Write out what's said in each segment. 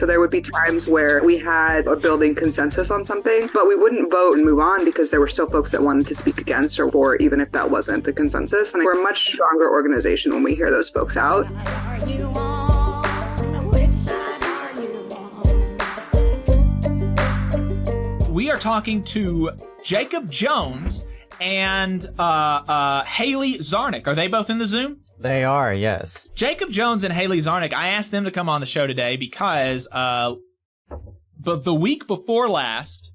So there would be times where we had a building consensus on something, but we wouldn't vote and move on because there were still folks that wanted to speak against or for, even if that wasn't the consensus. And we're a much stronger organization when we hear those folks out. We are talking to Jacob Jones and Haley Czarnek. Are they both in the Zoom? They are, yes. Jacob Jones and Haley Czarnek, I asked them to come on the show today because but the week before last,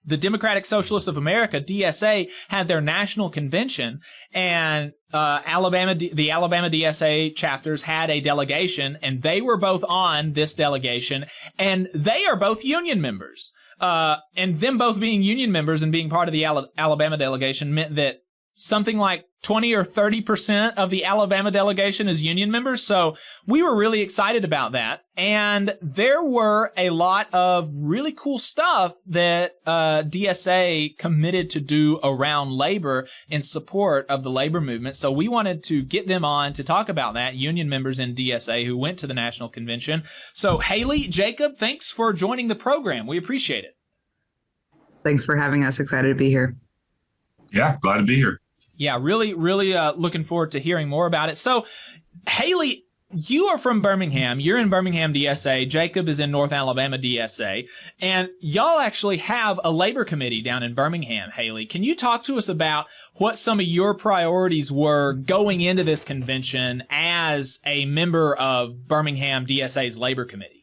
the Democratic Socialists of America, DSA, had their national convention, and the Alabama DSA chapters had a delegation, and they were both on this delegation, and they are both union members. And them both being union members and being part of the Alabama delegation meant that something like 20 or 30% of the Alabama delegation is union members. So we were really excited about that. And there were a lot of really cool stuff that DSA committed to do around labor in support of the labor movement. So we wanted to get them on to talk about that, union members in DSA who went to the national convention. So Haley, Jacob, thanks for joining the program. We appreciate it. Thanks for having us. Excited to be here. Yeah, glad to be here. Yeah, really looking forward to hearing more about it. So, Haley, you are from Birmingham. You're in Birmingham DSA. Jacob is in North Alabama DSA. And y'all actually have a labor committee down in Birmingham, Haley. Can you talk to us about what some of your priorities were going into this convention as a member of Birmingham DSA's labor committee?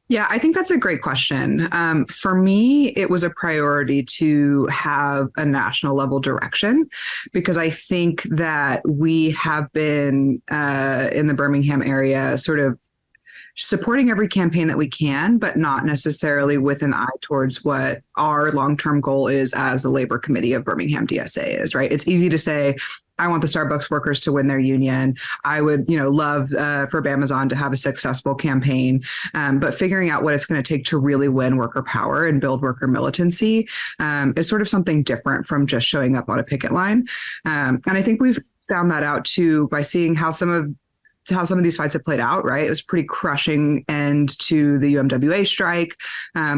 Yeah, I think that's a great question. For me, it was a priority to have a national level direction because I think that we have been in the Birmingham area sort of supporting every campaign that we can, but not necessarily with an eye towards what our long-term goal is as the labor committee of Birmingham DSA is, right? It's easy to say, I want the Starbucks workers to win their union. I would, love for Amazon to have a successful campaign. But figuring out what it's going to take to really win worker power and build worker militancy is sort of something different from just showing up on a picket line. And I think we've found that out too by seeing how some of these fights have played out, right? It was a pretty crushing end to the UMWA strike.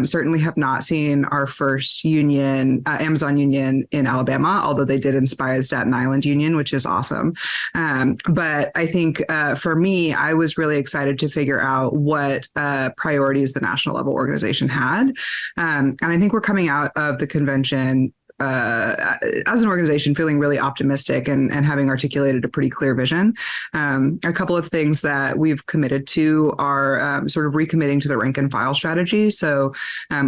Certainly have not seen our first union, Amazon union in Alabama, although they did inspire the Staten Island union, which is awesome. But I think for me, I was really excited to figure out what priorities the national level organization had. And I think we're coming out of the convention as an organization feeling really optimistic and having articulated a pretty clear vision. A couple of things that we've committed to are sort of recommitting to the rank and file strategy. So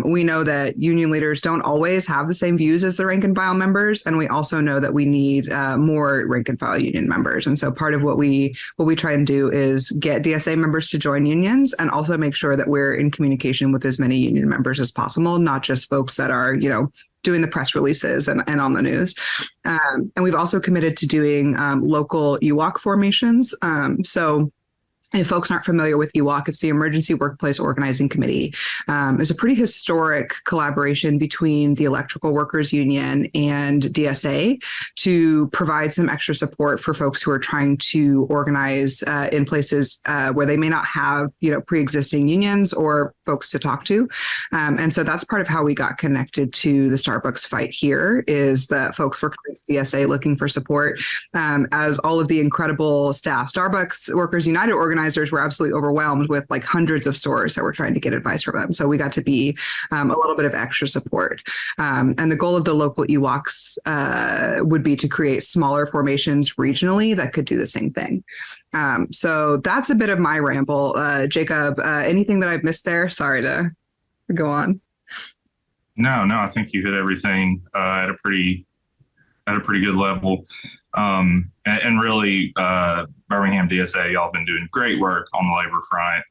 we know that union leaders don't always have the same views as the rank and file members. And we also know that we need more rank and file union members. And so part of what we try and do is get DSA members to join unions and also make sure that we're in communication with as many union members as possible, not just folks that are, doing the press releases and on the news. And we've also committed to doing local EWOC formations. So if folks aren't familiar with EWOC, it's the Emergency Workplace Organizing Committee. It's a pretty historic collaboration between the Electrical Workers Union and DSA to provide some extra support for folks who are trying to organize in places where they may not have, pre-existing unions or folks to talk to. And so that's part of how we got connected to the Starbucks fight here, is that folks were coming to DSA looking for support, as all of the incredible staff, Starbucks Workers United organizers, were absolutely overwhelmed with like hundreds of stores that were trying to get advice from them. So we got to be a little bit of extra support. And the goal of the local EWOCs would be to create smaller formations regionally that could do the same thing. So that's a bit of my ramble. Jacob, anything that I've missed there? Sorry to go on. No, I think you hit everything at a pretty good level. And really, Birmingham DSA, y'all been doing great work on the labor front.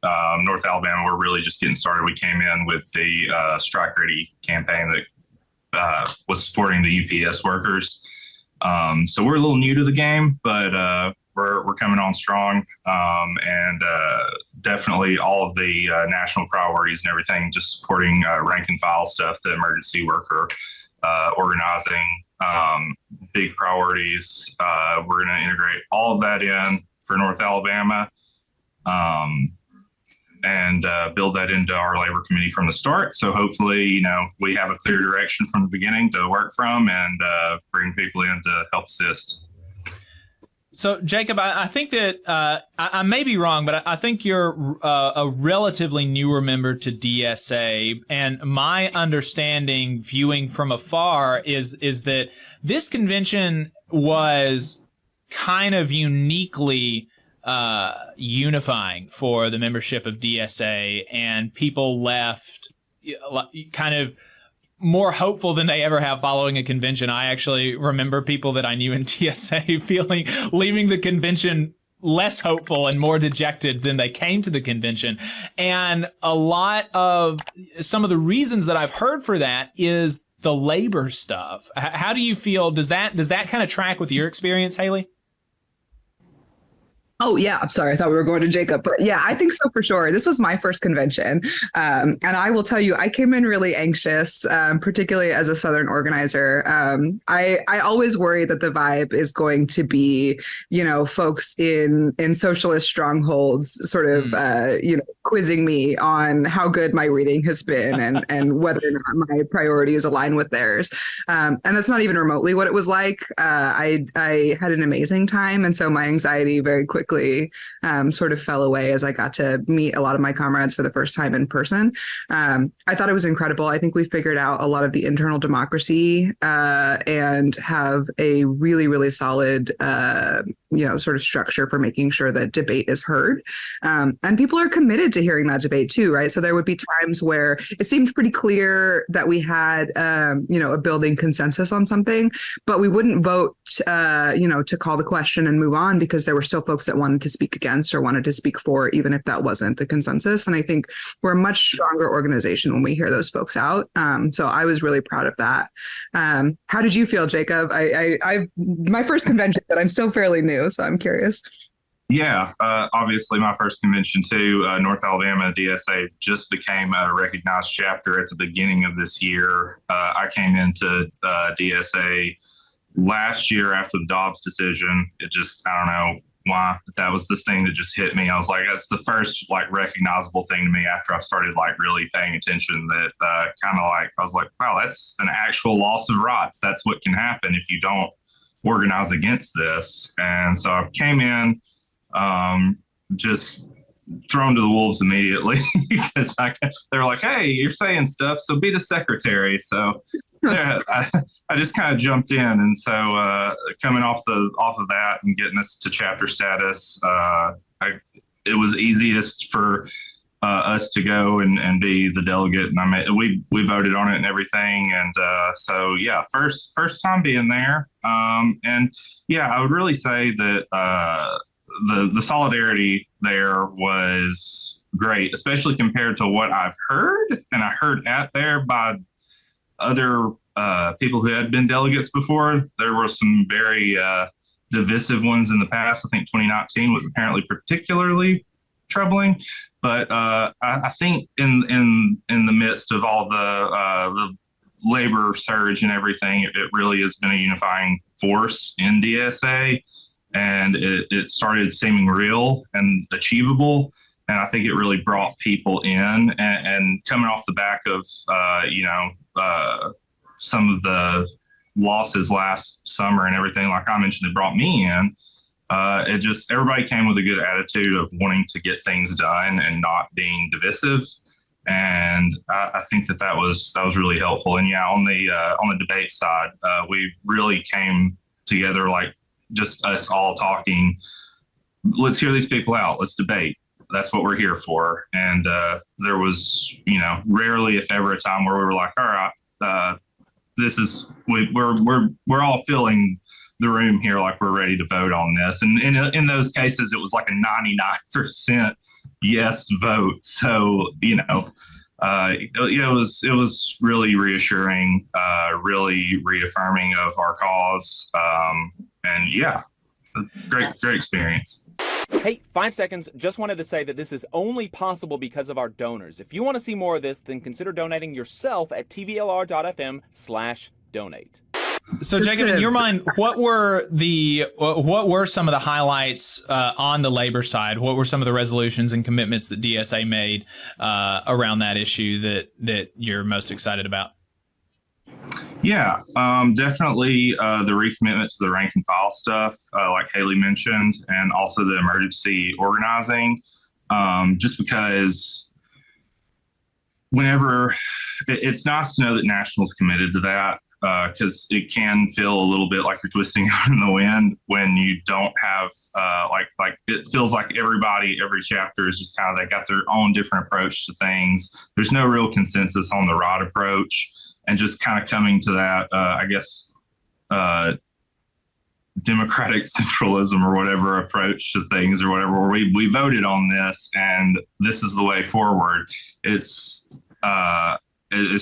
North Alabama, we're really just getting started. We came in with the Strike Ready campaign that was supporting the UPS workers. So we're a little new to the game, but we're coming on strong. And definitely all of the national priorities and everything, just supporting rank and file stuff, the emergency worker organizing. Big priorities. We're going to integrate all of that in for North Alabama. and build that into our labor committee from the start. So hopefully, we have a clear direction from the beginning to work from and bring people in to help assist. So, Jacob, I think that I may be wrong, but I think you're a relatively newer member to DSA, and my understanding, viewing from afar, is that this convention was kind of uniquely unifying for the membership of DSA, and people left kind of more hopeful than they ever have following a convention. I actually remember people that I knew in DSA leaving the convention less hopeful and more dejected than they came to the convention. And a lot of some of the reasons that I've heard for that is the labor stuff. How do you feel? Does that kind of track with your experience, Haley? Oh, yeah. I'm sorry. I thought we were going to Jacob. But yeah, I think so for sure. This was my first convention. And I will tell you, I came in really anxious, particularly as a Southern organizer. I always worry that the vibe is going to be, folks in socialist strongholds sort of, quizzing me on how good my reading has been and whether or not my priorities align with theirs. And that's not even remotely what it was like. I had an amazing time. And so my anxiety very quickly sort of fell away as I got to meet a lot of my comrades for the first time in person. I thought it was incredible. I think we figured out a lot of the internal democracy and have a really, really solid, sort of structure for making sure that debate is heard. And people are committed to hearing that debate too, right? So there would be times where it seemed pretty clear that we had, a building consensus on something, but we wouldn't vote, to call the question and move on because there were still folks that wanted to speak against or wanted to speak for, even if that wasn't the consensus. And I think we're a much stronger organization when we hear those folks out. So I was really proud of that. How did you feel, Jacob? I my first convention, but I'm still fairly new, so I'm curious. Yeah, obviously my first convention too, North Alabama DSA just became a recognized chapter at the beginning of this year. I came into DSA last year after the Dobbs decision. It just, I don't know why, but that was the thing that just hit me. I was like, that's the first recognizable thing to me after I started really paying attention that I was like, wow, that's an actual loss of rights. That's what can happen if you don't organize against this. And so I came in, just thrown to the wolves immediately because they were like, hey, you're saying stuff, so be the secretary. So yeah, I just kind of jumped in. And so coming off of that and getting us to chapter status, it was easiest for us to go and be the delegate. And we voted on it and everything. And so, yeah, first time being there. And yeah, I would really say that the solidarity there was great, especially compared to what I've heard. And I heard there by other people who had been delegates before. There were some very divisive ones in the past. I think 2019 was apparently particularly troubling. But I think in the midst of all the labor surge and everything, it really has been a unifying force in DSA. And it started seeming real and achievable. And I think it really brought people in. And coming off the back of, some of the losses last summer and everything, like I mentioned, that brought me in, everybody came with a good attitude of wanting to get things done and not being divisive. And I think that was really helpful. And yeah, on the debate side, we really came together just us all talking, let's hear these people out, let's debate. That's what we're here for. And there was, rarely, if ever, a time where we were like, all right, we're all filling the room here, like we're ready to vote on this. And in those cases, it was like a 99% yes vote. So, it was really reassuring, really reaffirming of our cause. And yeah, great experience. Hey, 5 seconds. Just wanted to say that this is only possible because of our donors. If you want to see more of this, then consider donating yourself at tvlr.fm/donate. So, Jacob, in your mind, what were some of the highlights on the labor side? What were some of the resolutions and commitments that DSA made around that issue that you're most excited about? Yeah, definitely the recommitment to the rank and file stuff, like Haley mentioned, and also the emergency organizing, just because whenever it's nice to know that National's committed to that, because it can feel a little bit like you're twisting out in the wind when you don't have like it feels like everybody, every chapter is just kind of, they got their own different approach to things. There's no real consensus on the right approach, and just kind of coming to that, I guess, democratic centralism or whatever approach to things or whatever, where we voted on this and this is the way forward. It's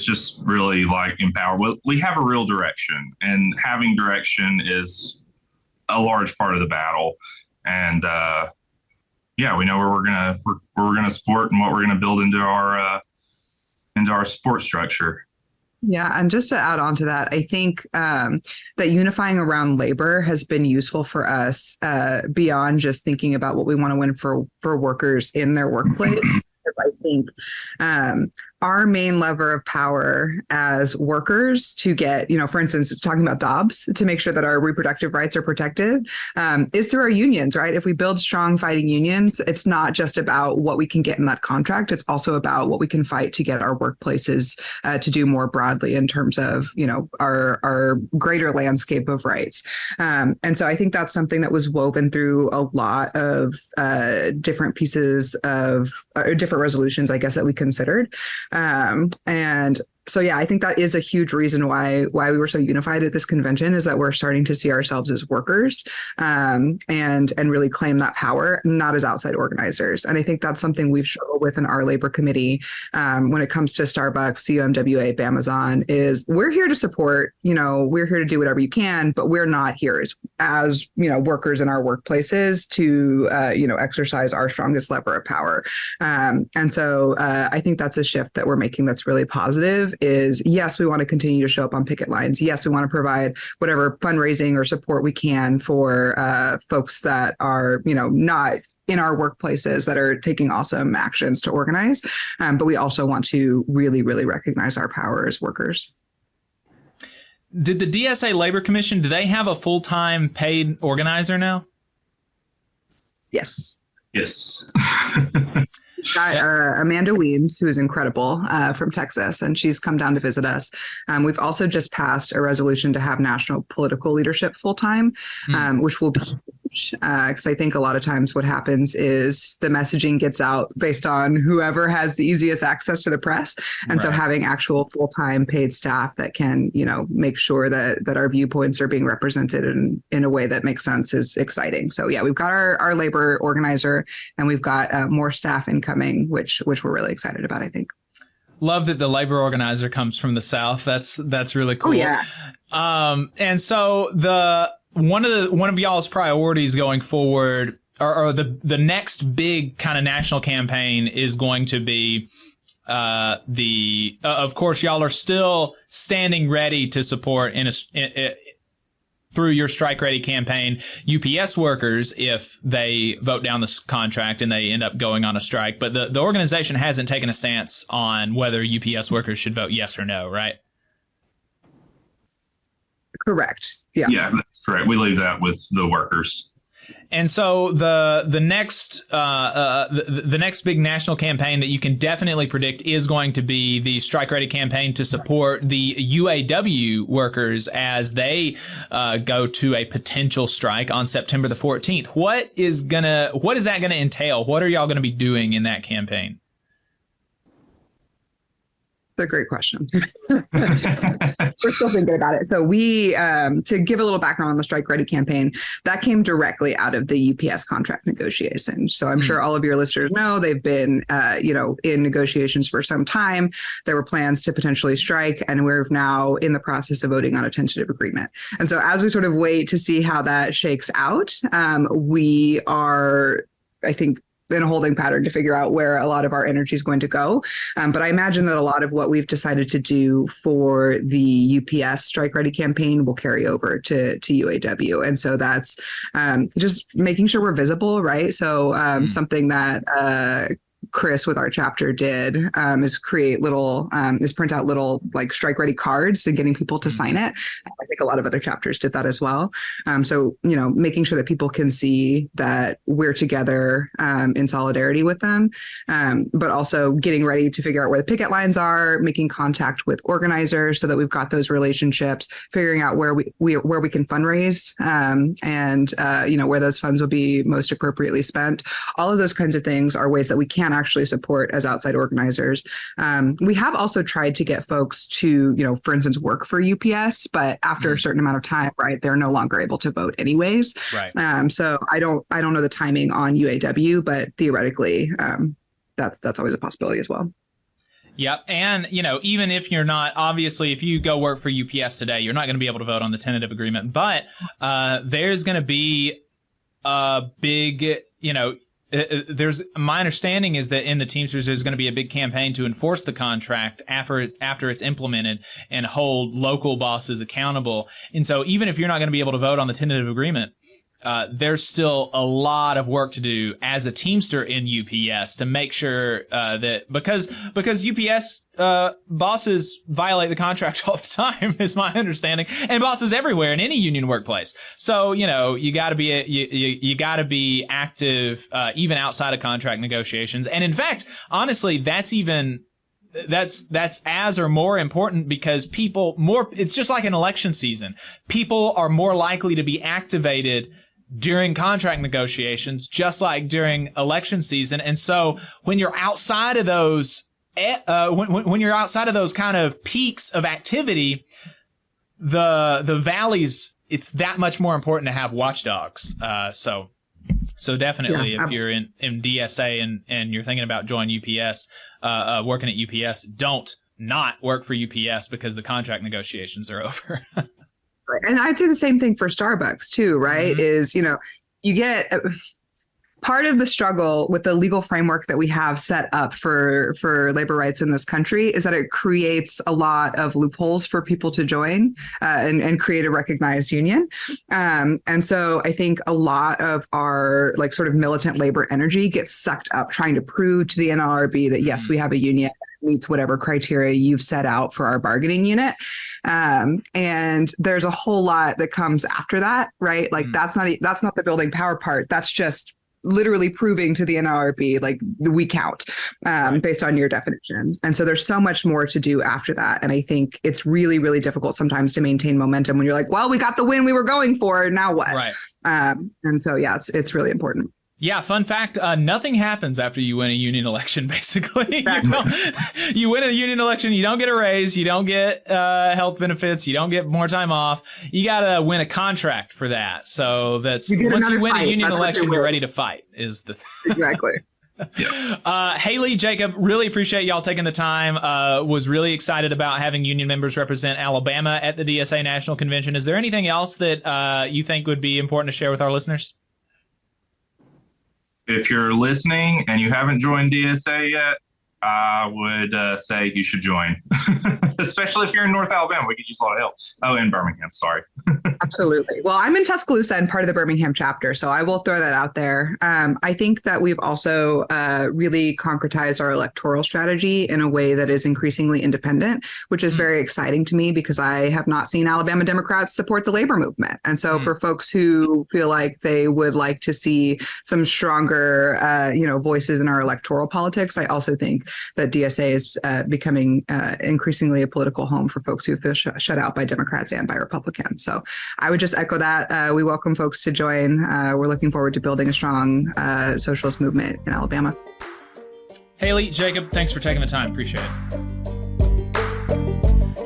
just really like empowered. We have a real direction, and having direction is a large part of the battle. And yeah, we know where we're gonna support and what we're gonna build into our support structure. Yeah, and just to add on to that, I think that unifying around labor has been useful for us beyond just thinking about what we want to win for workers in their workplace. I think our main lever of power as workers to get, for instance, talking about Dobbs, to make sure that our reproductive rights are protected, is through our unions, right? If we build strong fighting unions, it's not just about what we can get in that contract. It's also about what we can fight to get our workplaces to do more broadly in terms of, our greater landscape of rights. And so I think that's something that was woven through a lot of different pieces of different resolutions, I guess, that we considered. And so, yeah, I think that is a huge reason why we were so unified at this convention, is that we're starting to see ourselves as workers and really claim that power, not as outside organizers. And I think that's something we've struggled with in our labor committee when it comes to Starbucks, CUMWA, Amazon, is we're here to support, we're here to do whatever you can, but we're not here as workers in our workplaces to, exercise our strongest lever of power. And so I think that's a shift that we're making that's really positive. Is yes, we want to continue to show up on picket lines. Yes, we want to provide whatever fundraising or support we can for folks that are, not in our workplaces, that are taking awesome actions to organize. But we also want to really, really recognize our power as workers. Did the DSA Labor Commission, do they have a full-time paid organizer now? Yes. Yes. Got Amanda Weems, who is incredible, from Texas, and she's come down to visit us. We've also just passed a resolution to have national political leadership full-time, which will be huge, because I think a lot of times what happens is the messaging gets out based on whoever has the easiest access to the press. And so having actual full-time paid staff that can, make sure that our viewpoints are being represented in a way that makes sense is exciting. So yeah, we've got our labor organizer, and we've got more staff incoming, which we're really excited about, I think. Love that the labor organizer comes from the South. That's really cool. Oh, yeah. And so one of y'all's priorities going forward, or the next big kind of national campaign, is going to be of course, y'all are still standing ready to support through your Strike Ready campaign, UPS workers, if they vote down this contract and they end up going on a strike. But the organization hasn't taken a stance on whether UPS workers should vote yes or no, right? Correct. Yeah. Yeah, that's correct. We leave that with the workers. And so the next big national campaign that you can definitely predict is going to be the Strike Ready campaign to support the UAW workers as they go to a potential strike on September the 14th. What is that gonna entail? What are y'all gonna be doing in that campaign? A great question. We're still thinking about it. So we, to give a little background on the Strike Ready campaign, that came directly out of the UPS contract negotiations. So I'm sure all of your listeners know they've been, in negotiations for some time. There were plans to potentially strike, and we're now in the process of voting on a tentative agreement. And so as we sort of wait to see how that shakes out, we are, I think, in a holding pattern to figure out where a lot of our energy is going to go. But I imagine that a lot of what we've decided to do for the UPS Strike Ready campaign will carry over to UAW. And so that's just making sure we're visible, right? So something that Chris with our chapter did is print out little like strike ready cards and getting people to sign it. I think a lot of other chapters did that as well. So, making sure that people can see that we're together in solidarity with them, but also getting ready to figure out where the picket lines are, making contact with organizers so that we've got those relationships, figuring out where we can fundraise and where those funds will be most appropriately spent. All of those kinds of things are ways that we can actually support as outside organizers. We have also tried to get folks to, for instance, work for UPS, but after a certain amount of time, right, they're no longer able to vote anyways. Right. So I don't know the timing on UAW, but theoretically, that's always a possibility as well. Yep. And, even if you're not, obviously, if you go work for UPS today, you're not going to be able to vote on the tentative agreement, but there's going to be a big, my understanding is that in the Teamsters, there's going to be a big campaign to enforce the contract after it's implemented and hold local bosses accountable. And so even if you're not going to be able to vote on the tentative agreement, there's still a lot of work to do as a Teamster in UPS to make sure that because UPS bosses violate the contract all the time, is my understanding, and bosses everywhere in any union workplace. So you got to be you got to be active even outside of contract negotiations. And in fact, honestly, that's as or more important because it's just like an election season. People are more likely to be activated during contract negotiations, just like during election season. And so when you're outside of those, when you're outside of those kind of peaks of activity, the valleys, it's that much more important to have watchdogs. So definitely, if you're in DSA and you're thinking about joining UPS, working at UPS, don't not work for UPS because the contract negotiations are over. And I'd say the same thing for Starbucks too, right? Is, you get part of the struggle with the legal framework that we have set up for labor rights in this country is that it creates a lot of loopholes for people to join and create a recognized union. And so I think a lot of our like sort of militant labor energy gets sucked up trying to prove to the NLRB that yes, we have a union that meets whatever criteria you've set out for our bargaining unit. And there's a whole lot that comes after that, right? Like that's not the building power part. That's just literally proving to the NLRB, like we count based on your definitions. And so there's so much more to do after that. And I think it's really, really difficult sometimes to maintain momentum when you're like, well, we got the win we were going for. Now what? Right. And so, yeah, it's really important. Yeah, fun fact, nothing happens after you win a union election, basically. You win a union election, you don't get a raise, you don't get health benefits, you don't get more time off. You got to win a contract for that. So once you win a union election, you're ready to fight, is the Exactly. Haley, Jacob, really appreciate y'all taking the time. Was really excited about having union members represent Alabama at the DSA National Convention. Is there anything else that you think would be important to share with our listeners? If you're listening and you haven't joined DSA yet, I would say you should join, especially if you're in North Alabama. We could use a lot of help. Oh, in Birmingham, sorry. Absolutely. Well, I'm in Tuscaloosa and part of the Birmingham chapter, so I will throw that out there. I think that we've also really concretized our electoral strategy in a way that is increasingly independent, which is very exciting to me because I have not seen Alabama Democrats support the labor movement. And so for folks who feel like they would like to see some stronger, voices in our electoral politics, I also think that DSA is becoming increasingly a political home for folks who feel shut out by Democrats and by Republicans. So I would just echo that. We welcome folks to join. We're looking forward to building a strong socialist movement in Alabama. Haley, Jacob, thanks for taking the time. Appreciate it.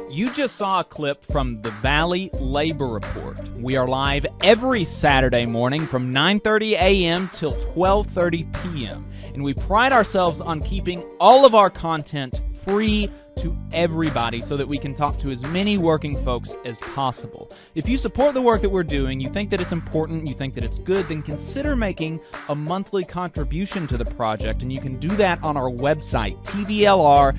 You just saw a clip from the Valley Labor Report. We are live every Saturday morning from 9:30 a.m. till 12:30 p.m. And we pride ourselves on keeping all of our content free to to everybody so that we can talk to as many working folks as possible. If you support the work that we're doing, you think that it's important, you think that it's good, then consider making a monthly contribution to the project, and you can do that on our website, tvlr.fm.